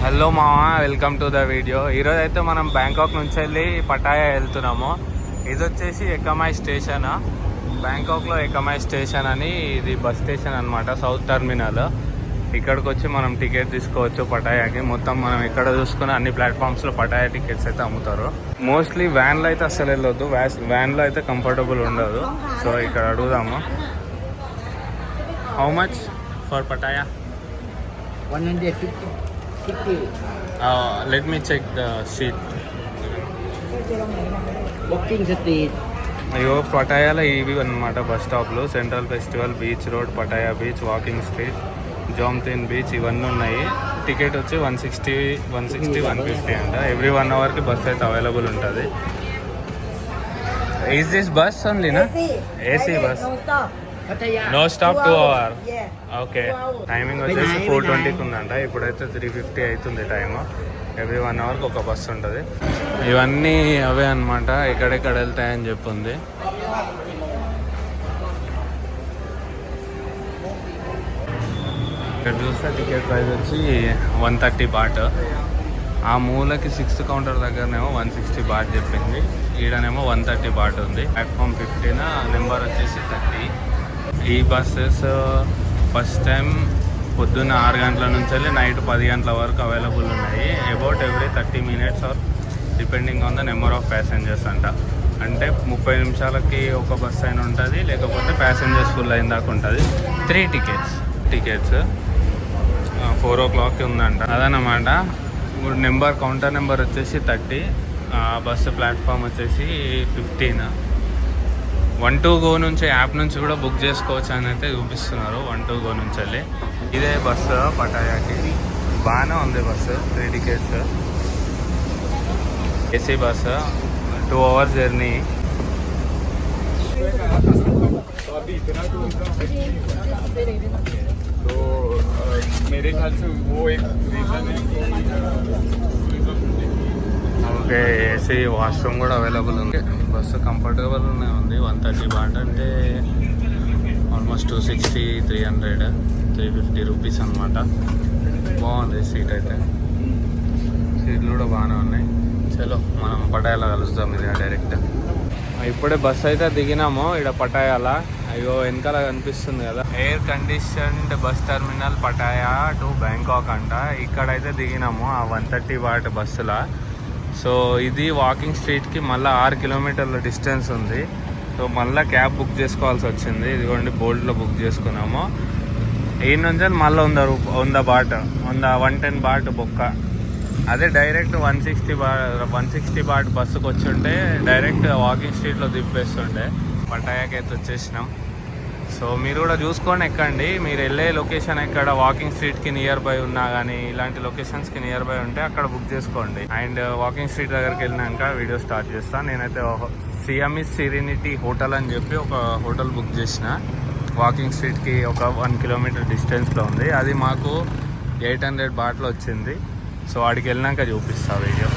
Hello మామ, welcome to the video. ఈరోజు అయితే మనం బ్యాంకాక్ నుంచి వెళ్ళి పటాయా వెళ్తున్నాము. ఇది వచ్చేసి ఎకమాయ్ స్టేషన్. బ్యాంకాక్లో ఎకమాయ్ స్టేషన్ అని ఇది బస్ స్టేషన్ అనమాట, సౌత్ టర్మినల్. ఇక్కడికి వచ్చి మనం టికెట్ తీసుకోవచ్చు పటాయాకి. మొత్తం మనం ఇక్కడ చూసుకుని అన్ని ప్లాట్ఫామ్స్లో పటాయా టికెట్స్ అయితే అమ్ముతారు. మోస్ట్లీ వ్యాన్లో అయితే అసలు వెళ్ళొద్దు, వ్యాన్లో అయితే కంఫర్టబుల్ ఉండదు. సో ఇక్కడ అడుగుదాము, how much for Pattaya? 150. Let me check the seat. Walking street. అయ్యో, పటాయాలో ఇవి అనమాట బస్ స్టాప్లు. Central festival, beach road, Pattaya beach, walking street, Jomtien beach ఇవన్నీ ఉన్నాయి. టికెట్ వచ్చి 160, 150 అంట. ఎవ్రీ 1 అవర్కి బస్ అయితే అవైలబుల్ ఉంటుంది. ఈజ్ దిస్ బస్ ఓన్లీనా? AC bus, no stop 2 hours. Okay, timing వచ్చేసి 4:20కి ఉందంట. ఇప్పుడైతే 3:50 అవుతుంది టైమ్. ఎవ్రీ 1 అవర్కి ఒక బస్సు ఉంటుంది. ఇవన్నీ అవే అనమాట, ఎక్కడెక్కడ వెళ్తాయని చెప్పింది. ఇక్కడ చూస్తే టికెట్ ప్రైస్ వచ్చి 130 బాట్. ఆ మూలకి 6th కౌంటర్ దగ్గరనేమో 160 బాట్ చెప్పింది. ఈడనేమో 130 బాట్ ఉంది. ప్లాట్ఫామ్ 15, నెంబర్ వచ్చేసి 30. ఈ బస్సెస్ ఫస్ట్ టైం పొద్దున్న 6 గంటల నుంచి వెళ్ళి నైట్ 10 గంటల వరకు అవైలబుల్ ఉన్నాయి. About every 30 minutes or depending on the number of passengers అంట. అంటే 30 నిమిషాలకి ఒక బస్ అయినా ఉంటుంది, లేకపోతే ప్యాసింజర్స్ ఫుల్ అయిన దాకా ఉంటుంది. 3 టికెట్స్ 4 o'clockకి ఉందంట. అదనమాట. కౌంటర్ నెంబర్ వచ్చేసి 30, బస్సు ప్లాట్ఫామ్ వచ్చేసి 15. 1-2 నుంచి యాప్ నుంచి కూడా బుక్ చేసుకోవచ్చు అని అయితే చూపిస్తున్నారు. 1-2 నుంచి వెళ్ళి ఇదే బస్సు పటాయాకి. బాగానే ఉంది bus. 3 tickets, AC bus, 2 hours journey. तो मेरे ख्याल से वो एक रीज़न है कि ఓకే, ఏసీ వాష్రూమ్ కూడా అవైలబుల్ ఉంది. బస్సు కంఫర్టబుల్ ఉంది. 130 బాట్ అంటే ఆల్మోస్ట్ 260, 300, 350 రూపీస్ అనమాట. బాగుంది సీట్ అయితే. సీట్లు కూడా బాగానే ఉన్నాయి. చలో మనం పటాయాలో కలుస్తాం. ఇది డైరెక్ట్ ఇప్పుడే బస్సు అయితే దిగినాము ఇక్కడ పటాయాల. అయ్యో, వెనకాల కనిపిస్తుంది కదా, air conditioned bus terminal Pattaya to Bangkok అంట. ఇక్కడైతే దిగినాము ఆ 130 బాట్ బస్సులా. సో ఇది వాకింగ్ స్ట్రీట్కి మళ్ళీ 6 kilometers డిస్టెన్స్ ఉంది. సో మళ్ళీ క్యాబ్ బుక్ చేసుకోవాల్సి వచ్చింది. ఇదిగోండి బోల్డ్లో బుక్ చేసుకున్నాము. ఈ నుంచి మళ్ళీ 100 బాట్, 110 బాట్ బొక్క. అదే డైరెక్ట్ 160 బాట్ బస్సుకు వచ్చి ఉంటే డైరెక్ట్ వాకింగ్ స్ట్రీట్లో దింపేస్తుండే. పటాయాకి అయితే వచ్చేసినాం. సో మీరు కూడా చూసుకొని ఎక్కండి. మీరు వెళ్ళే లొకేషన్ ఎక్కడ వాకింగ్ స్ట్రీట్కి నియర్ బై ఉన్నా కానీ, ఇలాంటి లొకేషన్స్కి నియర్ బై ఉంటే అక్కడ బుక్ చేసుకోండి. అండ్ వాకింగ్ స్ట్రీట్ దగ్గరికి వెళ్ళినాక వీడియో స్టార్ట్ చేస్తాను. నేనైతే సియామిస్ సెరెనిటీ హోటల్ అని చెప్పి ఒక హోటల్ బుక్ చేసిన. వాకింగ్ స్ట్రీట్కి ఒక 1 kilometer డిస్టెన్స్లో ఉంది. అది మాకు 800 బాట్లో వచ్చింది. సో వాడికి వెళ్ళినాక చూపిస్తా వీడియో.